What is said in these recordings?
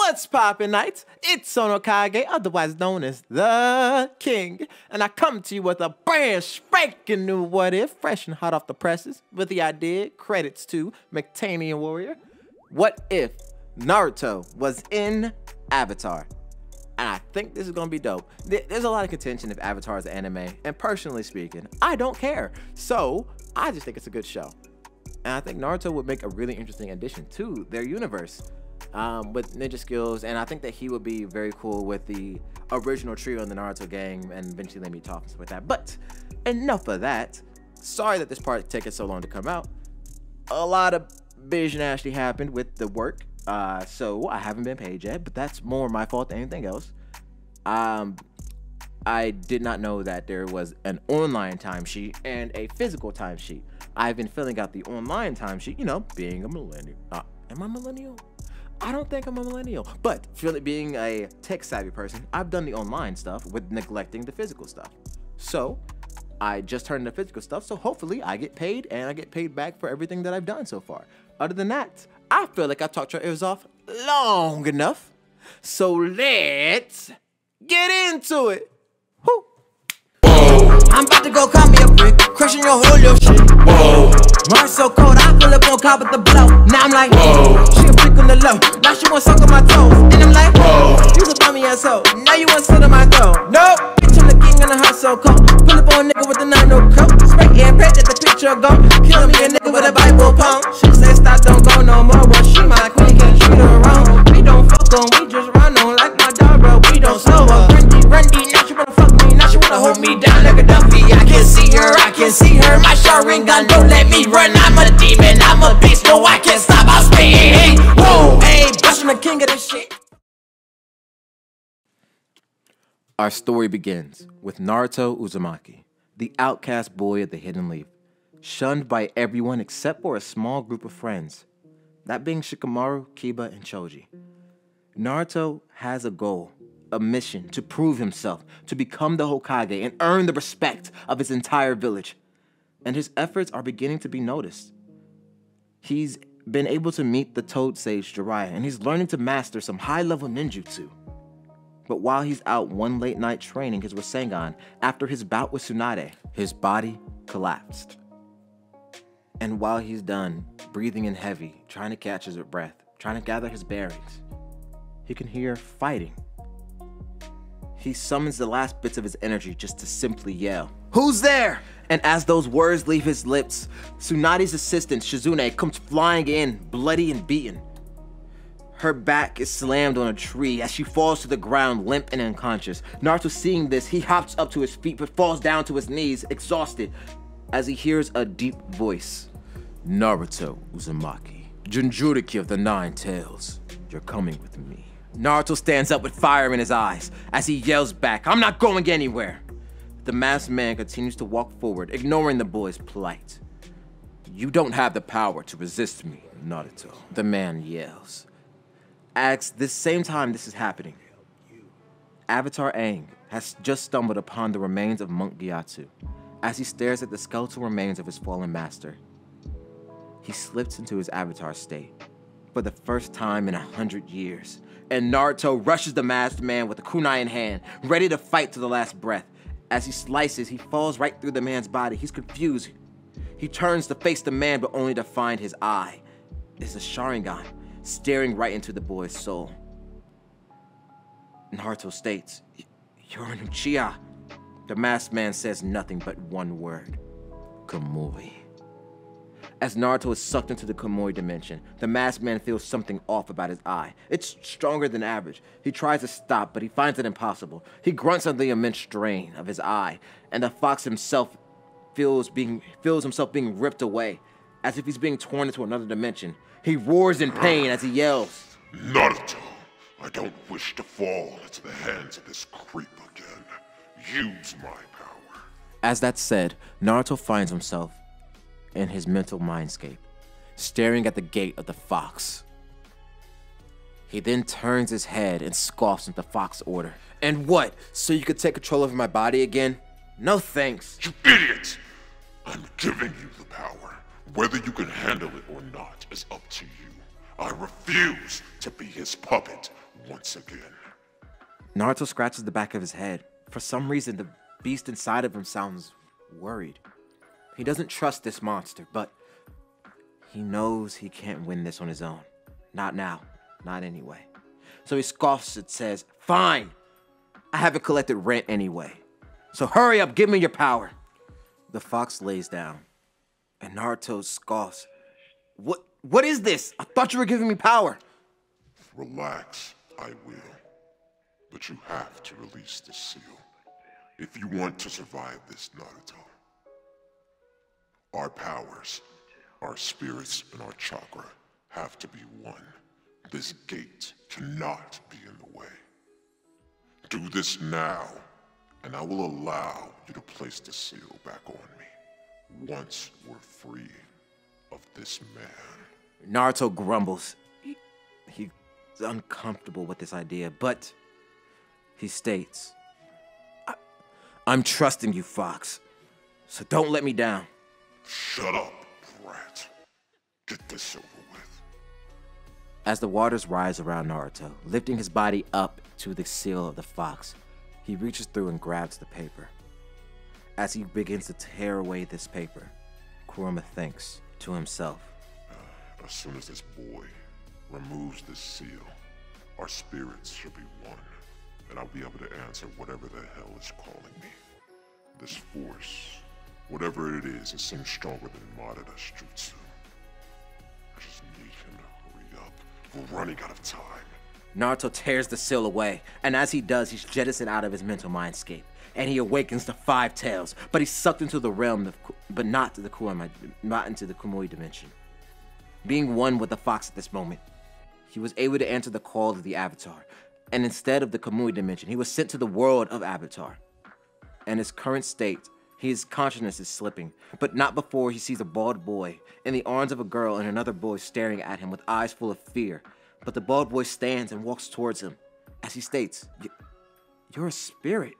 What's poppin', knights? It's Sonokage, otherwise known as the King, and I come to you with a brand spanking new What If, fresh and hot off the presses, with the idea, credits to Mectanian Warrior. What if Naruto was in Avatar? And I think this is gonna be dope. There's a lot of contention if Avatar is an anime, and personally speaking, I don't care. So, I just think it's a good show. And I think Naruto would make a really interesting addition to their universe. With ninja skills, and I think that he would be very cool with the original trio in the Naruto gang, and eventually let me talk and stuff like that. But enough of that. Sorry that this part taking so long to come out. A lot of vision actually happened with the work, so I haven't been paid yet, but that's more my fault than anything else. I did not know that there was an online timesheet and a physical timesheet. I've been filling out the online timesheet, you know, being a millennial. Am I a millennial? I don't think I'm a millennial, but being a tech-savvy person, I've done the online stuff with neglecting the physical stuff. So I just turned in the physical stuff, so hopefully I get paid, and I get paid back for everything that I've done so far. Other than that, I feel like I've talked your ears off long enough, so let's get into it. Woo. I'm about to go call me a brick, crushing your whole little shit. Whoa. Mars so cold, I pull up on cop with the blow. Now I'm like, whoa. She a freak on the low, now she want suck on my toes. And I'm like, whoa. You a bummy asshole, now you want sit on my throat. Nope, bitch, I'm the king in the house so cold. Pull up on a nigga with the 9-0 coat. Spray and pray that the picture go. Kill me a nigga with a Bible pump. She say stop, don't go no more. Well, she my queen, can't treat her wrong. We don't fuck on, we just run on like my dog, bro. We don't slow up. Rundy, now she wanna fuck me, now she wanna hold me down like a Duffy. I can see her, I can see her. My Sharingan don't let me run. I'm a demon, I'm a beast, no I can't stop. I'll stay. Hey, whoa, hey, I'm the king of this shit. Our story begins with Naruto Uzumaki, the outcast boy of the Hidden Leaf, shunned by everyone except for a small group of friends, that being Shikamaru, Kiba, and Choji. Naruto has a goal, a mission to prove himself, to become the Hokage and earn the respect of his entire village. And his efforts are beginning to be noticed. He's been able to meet the Toad Sage Jiraiya, and he's learning to master some high-level ninjutsu. But while he's out one late night training his Rasengan, after his bout with Tsunade, his body collapsed. And while he's done, breathing in heavy, trying to catch his breath, trying to gather his bearings, he can hear fighting. He summons the last bits of his energy just to simply yell, "Who's there?" And as those words leave his lips, Tsunade's assistant, Shizune, comes flying in, bloody and beaten. Her back is slammed on a tree as she falls to the ground, limp and unconscious. Naruto, seeing this, he hops up to his feet but falls down to his knees, exhausted, as he hears a deep voice. "Naruto Uzumaki, Jinchuriki of the Nine Tails, you're coming with me." Naruto stands up with fire in his eyes as he yells back, "I'm not going anywhere." The masked man continues to walk forward, ignoring the boy's plight. "You don't have the power to resist me, Naruto," the man yells. At this same time this is happening, Avatar Aang has just stumbled upon the remains of Monk Gyatso. As he stares at the skeletal remains of his fallen master, he slips into his avatar state for the first time in 100 years. And Naruto rushes the masked man with a kunai in hand, ready to fight to the last breath. As he slices, he falls right through the man's body. He's confused. He turns to face the man, but only to find his eye is a Sharingan staring right into the boy's soul. Naruto states, "You're an Uchiha." The masked man says nothing but one word, "Kamui." As Naruto is sucked into the Kamui dimension, the masked man feels something off about his eye. It's stronger than average. He tries to stop, but he finds it impossible. He grunts under the immense strain of his eye, and the fox himself feels himself being ripped away, as if he's being torn into another dimension. He roars in pain as he yells, "Naruto, I don't wish to fall into the hands of this creep again. Use my power." As that's said, Naruto finds himself in his mental mindscape, staring at the gate of the fox. He then turns his head and scoffs at the fox order. "And what? So you could take control over my body again? No thanks." You idiot! I'm giving you the power. Whether you can handle it or not is up to you. I refuse to be his puppet once again. Naruto scratches the back of his head. For some reason, the beast inside of him sounds worried. He doesn't trust this monster, but he knows he can't win this on his own. Not now. Not anyway. So he scoffs and says, "Fine. I haven't collected rent anyway. So hurry up, give me your power." The fox lays down, and Naruto scoffs. What is this? I thought you were giving me power." Relax, I will. But you have to release the seal. If you want to survive this, Naruto. Our powers, our spirits, and our chakra have to be one. This gate cannot be in the way. Do this now, and I will allow you to place the seal back on me once we're free of this man. Naruto grumbles. He's uncomfortable with this idea, but he states, I'm trusting you, Fox, so don't let me down. Shut up, brat. Get this over with. As the waters rise around Naruto, lifting his body up to the seal of the fox, he reaches through and grabs the paper. As he begins to tear away this paper, Kurama thinks to himself, As soon as this boy removes this seal, our spirits should be one, and I'll be able to answer whatever the hell is calling me. This force, whatever it is, it seems stronger than Madara's jutsu. I just need him to hurry up. We're running out of time. Naruto tears the seal away, and as he does, he's jettisoned out of his mental mindscape, and he awakens to 5 tails, but he's sucked into the realm, but not into the Kamui dimension. Being one with the fox at this moment, he was able to answer the call of the Avatar, and instead of the Kamui dimension, he was sent to the world of Avatar. In his current state, his consciousness is slipping, but not before he sees a bald boy in the arms of a girl and another boy staring at him with eyes full of fear. But the bald boy stands and walks towards him. As he states, "You're a spirit."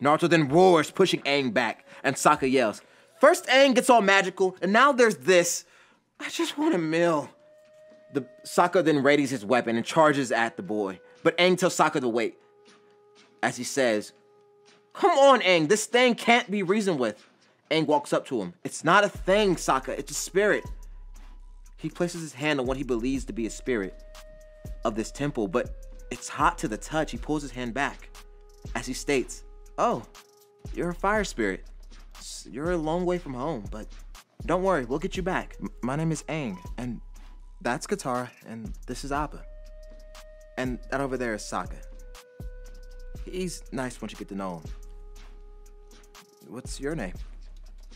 Naruto then roars, pushing Aang back, and Sokka yells. First Aang gets all magical, and now there's this. I just want a meal. The Sokka then readies his weapon and charges at the boy, but Aang tells Sokka to wait. As he says, "Come on, Aang, this thing can't be reasoned with." Aang walks up to him. "It's not a thing, Sokka, it's a spirit." He places his hand on what he believes to be a spirit of this temple, but it's hot to the touch. He pulls his hand back as he states, "Oh, you're a fire spirit. You're a long way from home, but don't worry, we'll get you back. My name is Aang, and that's Katara, and this is Appa. And that over there is Sokka. He's nice once you get to know him. What's your name?"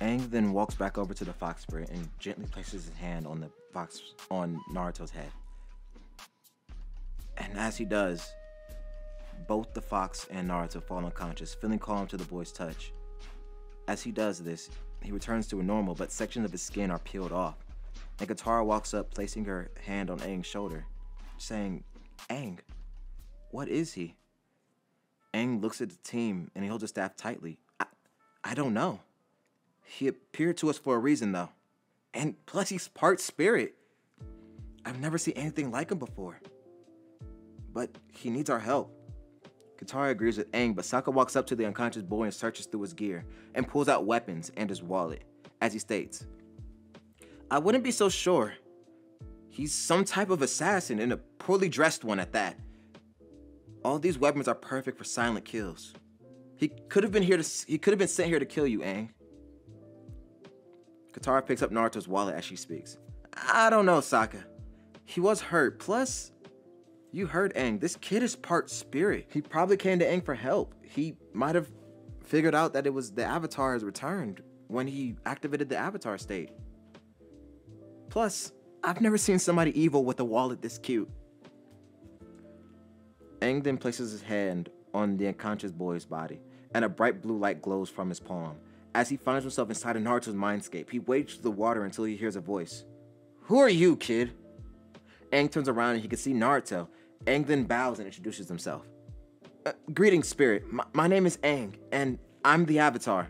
Aang then walks back over to the fox spirit and gently places his hand on Naruto's head. And as he does, both the fox and Naruto fall unconscious, feeling calm to the boy's touch. As he does this, he returns to a normal, but sections of his skin are peeled off. And Katara walks up, placing her hand on Aang's shoulder, saying, "Aang, what is he?" Aang looks at the team and he holds his staff tightly. I don't know. He appeared to us for a reason, though. And plus, he's part spirit. I've never seen anything like him before. But he needs our help. Katara agrees with Aang, but Sokka walks up to the unconscious boy and searches through his gear and pulls out weapons and his wallet, as he states, "I wouldn't be so sure. He's some type of assassin, and a poorly dressed one at that. All these weapons are perfect for silent kills. He could have been sent here to kill you, Aang." Katara picks up Naruto's wallet as she speaks. "I don't know, Sokka. He was hurt. Plus, you heard Aang. This kid is part spirit. He probably came to Aang for help. He might have figured out that it was the Avatar has returned when he activated the Avatar state. Plus, I've never seen somebody evil with a wallet this cute." Aang then places his hand on the unconscious boy's body, and a bright blue light glows from his palm. As he finds himself inside of Naruto's mindscape, he wades through the water until he hears a voice. "Who are you, kid?" Aang turns around and he can see Naruto. Aang then bows and introduces himself. "Greetings, spirit. My name is Aang, and I'm the Avatar."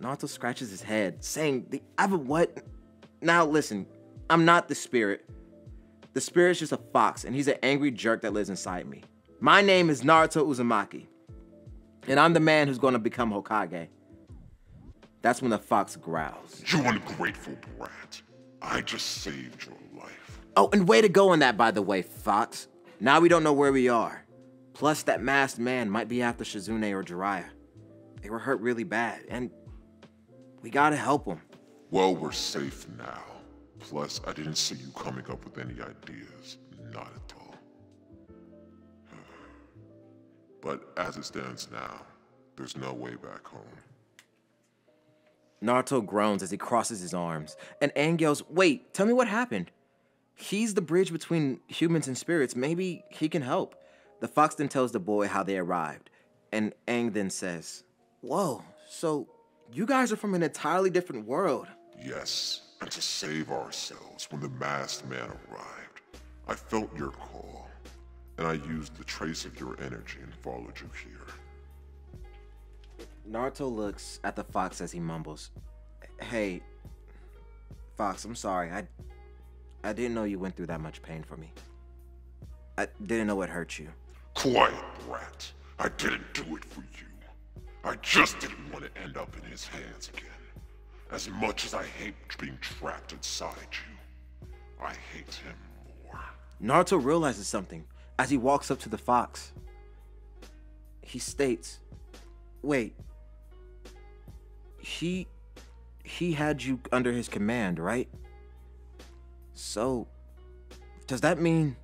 Naruto scratches his head, saying, "The Avatar what? Now listen, I'm not the spirit. The spirit's just a fox, and he's an angry jerk that lives inside me. My name is Naruto Uzumaki, and I'm the man who's going to become Hokage. That's when the fox growls. You ungrateful brat. I just saved your life. Oh, and way to go on that, by the way, fox. Now we don't know where we are. Plus, that masked man might be after Shizune or Jiraiya. They were hurt really bad, and we gotta help them. Well, we're safe now. Plus, I didn't see you coming up with any ideas. Not at all. But as it stands now, there's no way back home. Naruto groans as he crosses his arms, and Aang yells, "Wait, tell me what happened." He's the bridge between humans and spirits. Maybe he can help. The fox then tells the boy how they arrived, and Aang then says, "Whoa, so you guys are from an entirely different world." Yes, and to save ourselves when the masked man arrived, I felt your call, and I used the trace of your energy and followed you here. Naruto looks at the fox as he mumbles, "Hey, Fox, I'm sorry. I didn't know you went through that much pain for me. I didn't know it hurt you." Quiet, brat. I didn't do it for you. I just didn't want to end up in his hands again. As much as I hate being trapped inside you, I hate him more. Naruto realizes something as he walks up to the fox. He states, "Wait, he had you under his command, right? So, does that mean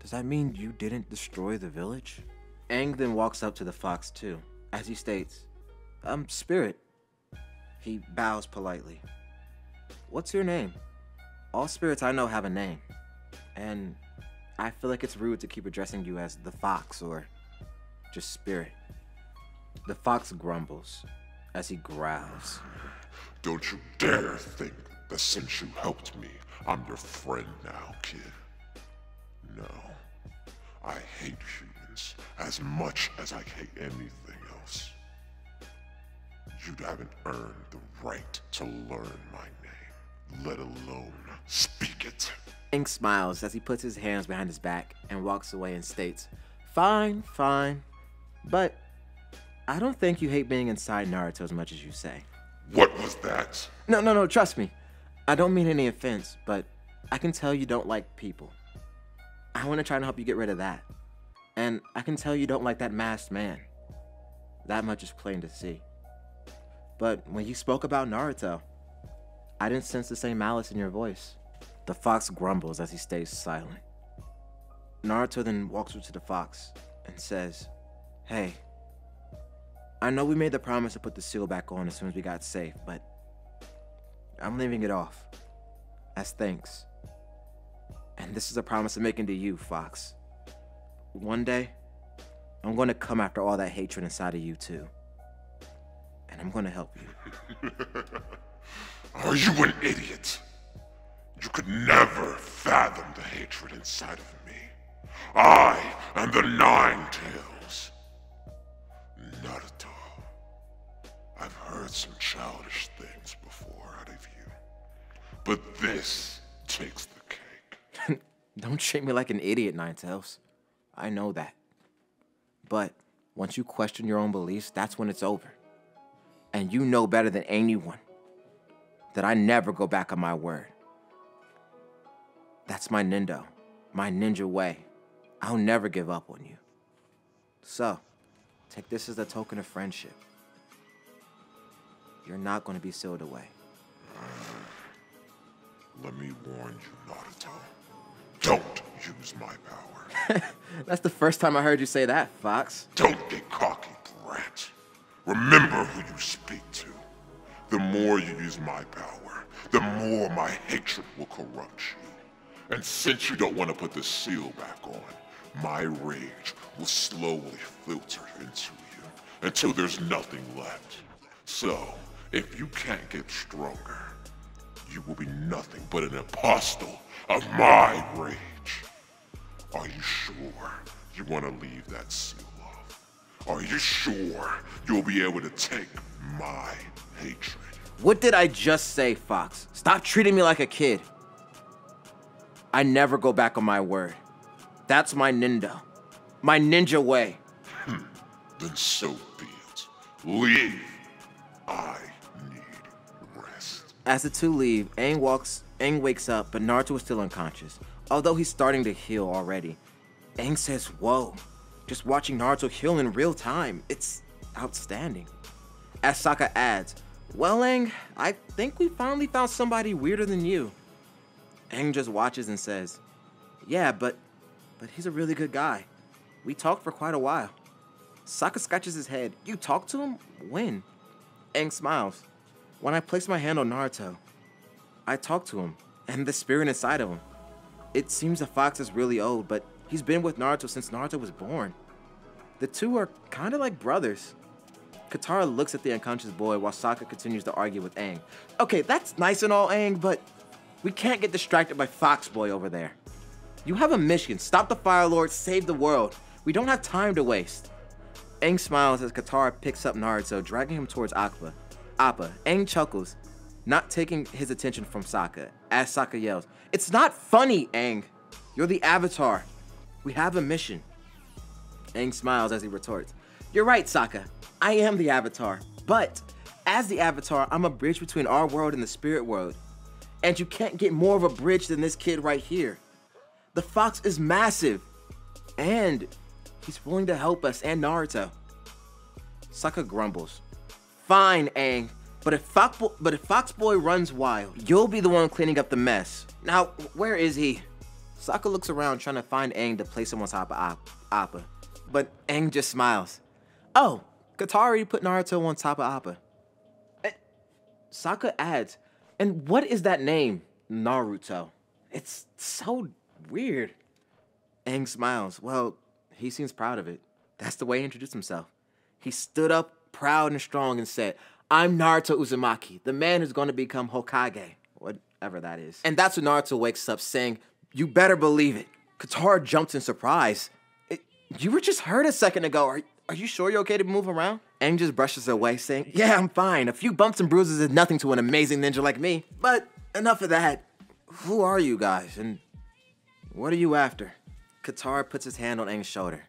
you didn't destroy the village?" Aang then walks up to the fox too, as he states, "Spirit." He bows politely. "What's your name? All spirits I know have a name, and I feel like it's rude to keep addressing you as the fox or just Spirit." The fox grumbles as he growls. Don't you dare think that since you helped me, I'm your friend now, kid. No. I hate humans as much as I hate anything else. You haven't earned the right to learn my name, let alone speak it. Aang smiles as he puts his hands behind his back and walks away and states, Fine, but I don't think you hate being inside Naruto as much as you say." What was that? No, trust me. I don't mean any offense, but I can tell you don't like people. I want to try to help you get rid of that. And I can tell you don't like that masked man. That much is plain to see. But when you spoke about Naruto, I didn't sense the same malice in your voice. The fox grumbles as he stays silent. Naruto then walks over to the fox and says, "Hey, I know we made the promise to put the seal back on as soon as we got safe, but I'm leaving it off as thanks. And this is a promise I'm making to you, Fox. One day, I'm going to come after all that hatred inside of you too. And I'm going to help you." Are you an idiot? You could never fathom the hatred inside of me. I am the Nine Tails. Naruto. I've heard some childish things before out of you, but this takes the cake. Don't treat me like an idiot, Nine Tails. I know that. But once you question your own beliefs, that's when it's over. And you know better than anyone that I never go back on my word. That's my Nindo, my ninja way. I'll never give up on you. So, take this as a token of friendship. You're not going to be sealed away. Let me warn you, Naruto. Don't use my power. That's the first time I heard you say that, Fox. Don't get cocky, brat. Remember who you speak to. The more you use my power, the more my hatred will corrupt you. And since you don't want to put the seal back on, my rage will slowly filter into you until there's nothing left. So, if you can't get stronger, you will be nothing but an apostle of my rage. Are you sure you want to leave that seal off? Are you sure you'll be able to take my hatred? What did I just say, Fox? Stop treating me like a kid. I never go back on my word. That's my ninja way. Then so be it. Leave. I need rest. As the two leave, Aang wakes up, but Naruto is still unconscious. Although he's starting to heal already. Aang says, whoa, just watching Naruto heal in real time, it's outstanding. As Sokka adds, well, Aang, I think we finally found somebody weirder than you. Aang just watches and says, yeah, but he's a really good guy. We talked for quite a while. Sokka scratches his head. You talked to him? When? Aang smiles. When I placed my hand on Naruto, I talked to him, and the spirit inside of him. It seems the fox is really old, but he's been with Naruto since Naruto was born. The two are kind of like brothers. Katara looks at the unconscious boy while Sokka continues to argue with Aang. Okay, that's nice and all, Aang, but we can't get distracted by Fox Boy over there. You have a mission. Stop the Fire Lord, save the world. We don't have time to waste. Aang smiles as Katara picks up Naruto, dragging him towards Appa. Aang chuckles, not taking his attention from Sokka, as Sokka yells, it's not funny, Aang. You're the Avatar. We have a mission. Aang smiles as he retorts, you're right, Sokka. I am the Avatar. But as the Avatar, I'm a bridge between our world and the spirit world. And you can't get more of a bridge than this kid right here. The fox is massive. And he's willing to help us and Naruto. Sokka grumbles. Fine, Aang. But if Fox Boy runs wild, you'll be the one cleaning up the mess. Now, where is he? Sokka looks around trying to find Aang to place him on top of Appa. But Aang just smiles. Oh, Katara already put Naruto on top of Appa. Sokka adds, and what is that name? Naruto. It's so weird. Aang smiles. Well, he seems proud of it. That's the way he introduced himself. He stood up proud and strong and said, I'm Naruto Uzumaki, the man who's going to become Hokage, whatever that is. And that's when Naruto wakes up saying, you better believe it. Katara jumps in surprise. You were just hurt a second ago. Are you sure you're okay to move around? Aang just brushes away saying, yeah, I'm fine. A few bumps and bruises is nothing to an amazing ninja like me. But enough of that. Who are you guys and what are you after? Katara puts his hand on Aang's shoulder.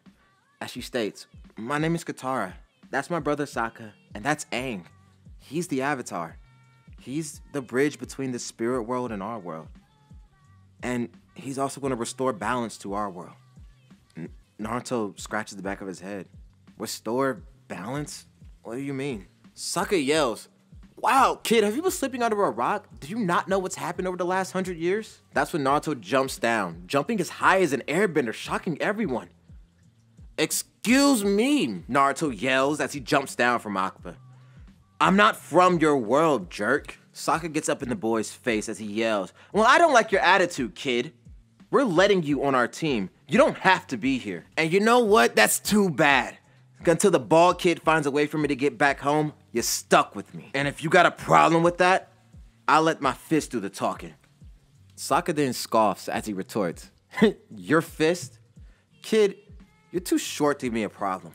As she states, my name is Katara. That's my brother Sokka, and that's Aang. He's the Avatar. He's the bridge between the spirit world and our world. And he's also going to restore balance to our world. Naruto scratches the back of his head. Restore balance? What do you mean? Sokka yells, wow, kid, have you been sleeping under a rock? Do you not know what's happened over the last 100 years? That's when Naruto jumps down, jumping as high as an airbender, shocking everyone. Excuse me, Naruto yells as he jumps down from Appa. I'm not from your world, jerk. Sokka gets up in the boy's face as he yells, well, I don't like your attitude, kid. We're letting you on our team. You don't have to be here. And you know what? That's too bad. Until the bald kid finds a way for me to get back home, you're stuck with me. And if you got a problem with that, I'll let my fist do the talking. Sokka then scoffs as he retorts, your fist? Kid, you're too short to be a problem.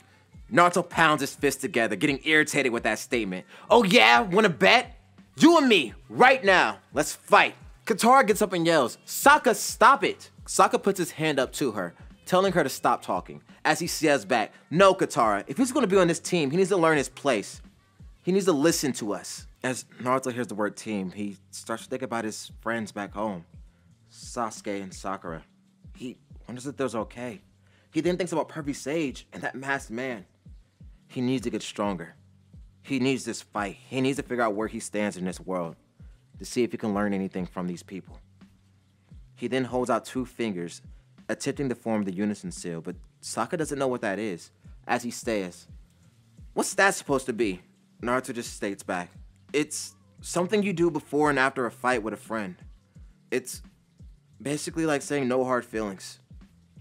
Naruto pounds his fist together, getting irritated with that statement. Oh yeah, wanna bet? You and me, right now, let's fight. Katara gets up and yells, Sokka, stop it. Sokka puts his hand up to her, telling her to stop talking. As he says back, no, Katara, if he's gonna be on this team, he needs to learn his place. He needs to listen to us. As Naruto hears the word team, he starts to think about his friends back home, Sasuke and Sakura. He wonders if they're okay. He then thinks about Pervy Sage and that masked man. He needs to get stronger. He needs this fight. He needs to figure out where he stands in this world to see if he can learn anything from these people. He then holds out 2 fingers, attempting to form the unison seal, but Sokka doesn't know what that is. As he stares, what's that supposed to be? Naruto just states back, it's something you do before and after a fight with a friend. It's basically like saying no hard feelings.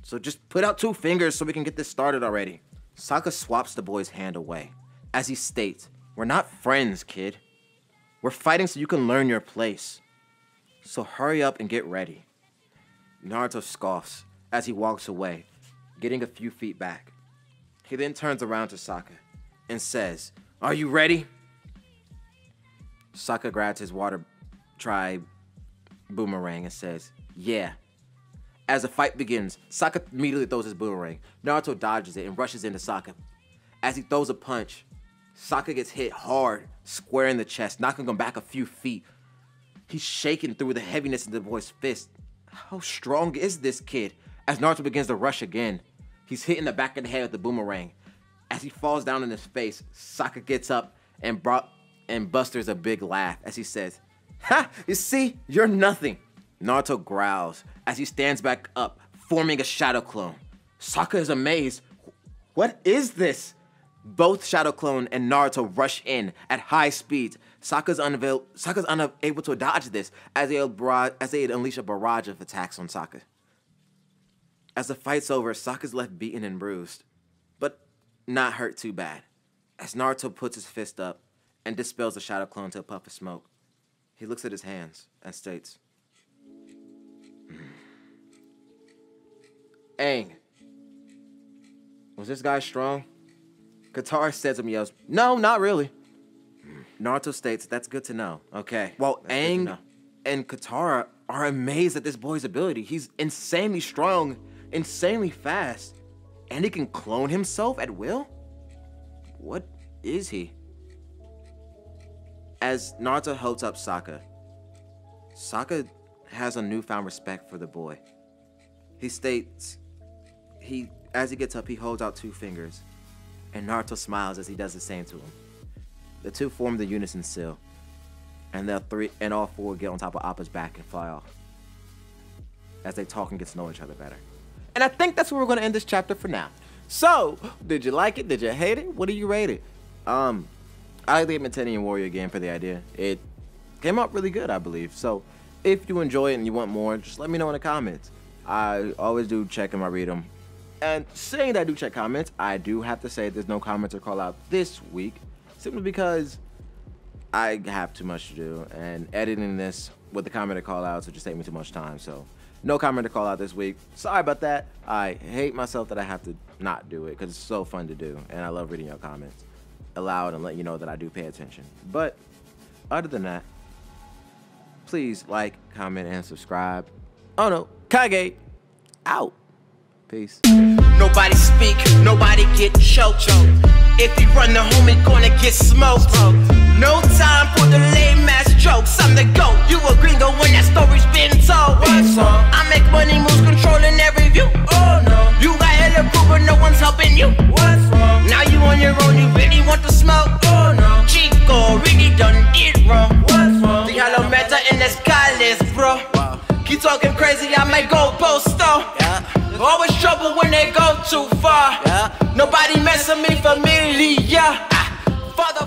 So just put out 2 fingers so we can get this started already. Sokka swaps the boy's hand away. As he states, we're not friends, kid. We're fighting so you can learn your place. So hurry up and get ready. Naruto scoffs as he walks away, getting a few feet back. He then turns around to Sokka and says, are you ready? Sokka grabs his water tribe boomerang and says, yeah. As the fight begins, Sokka immediately throws his boomerang. Naruto dodges it and rushes into Sokka. As he throws a punch, Sokka gets hit hard, square in the chest, knocking him back a few feet. He's shaking through the heaviness of the boy's fist. How strong is this kid? As Naruto begins to rush again, he's hit in the back of the head with the boomerang. As he falls down in his face, Sokka gets up and busters a big laugh as he says, "Ha! You see? You're nothing." Naruto growls as he stands back up, forming a shadow clone. Sokka is amazed. What is this? Both Shadow Clone and Naruto rush in at high speeds. Sokka's unable to dodge this as they unleash a barrage of attacks on Sokka. As the fight's over, Sokka's left beaten and bruised, but not hurt too bad. As Naruto puts his fist up and dispels the Shadow Clone to a puff of smoke, he looks at his hands and states, "Aang, was this guy strong?" Katara says and yells, "No, not really." Naruto states, "That's good to know." Okay. While Aang and Katara are amazed at this boy's ability. He's insanely strong, insanely fast, and he can clone himself at will? What is he? As Naruto holds up Sokka, Sokka has a newfound respect for the boy. He states, as he gets up, he holds out 2 fingers, and Naruto smiles as he does the same to him. The 2 form the unison seal, and all 4 get on top of Appa's back and fly off as they talk and get to know each other better. And I think that's where we're going to end this chapter for now. So, did you like it? Did you hate it? What do you rate it? I like the Hypnotinian Warrior game for the idea. It came out really good, I believe. So, if you enjoy it and you want more, just let me know in the comments. I always do check them, I read them. And saying that I do check comments, I do have to say there's no comments or call out this week, simply because I have too much to do, and editing this with the comment or call outs would just take me too much time. So no comment or call out this week. Sorry about that. I hate myself that I have to not do it because it's so fun to do, and I love reading your comments aloud and letting you know that I do pay attention. But other than that, please like, comment, and subscribe. Oh no, Kage out. Peace. Nobody speak, nobody get choked. If you run the homie, gonna get smoked. No time for the lame ass jokes. I'm the GOAT. You a gringo when that story's been told. I make money moves, controlling every view. Oh no, you got hella crew, but no one's helping you. What's wrong? Now you on your own, you really want the smoke. Oh no, Chico really done did wrong. What's wrong? The yellow matter in the sky list, bro. Keep talking crazy, I might go post though. Always trouble when they go too far. Nobody messing me familiar. Father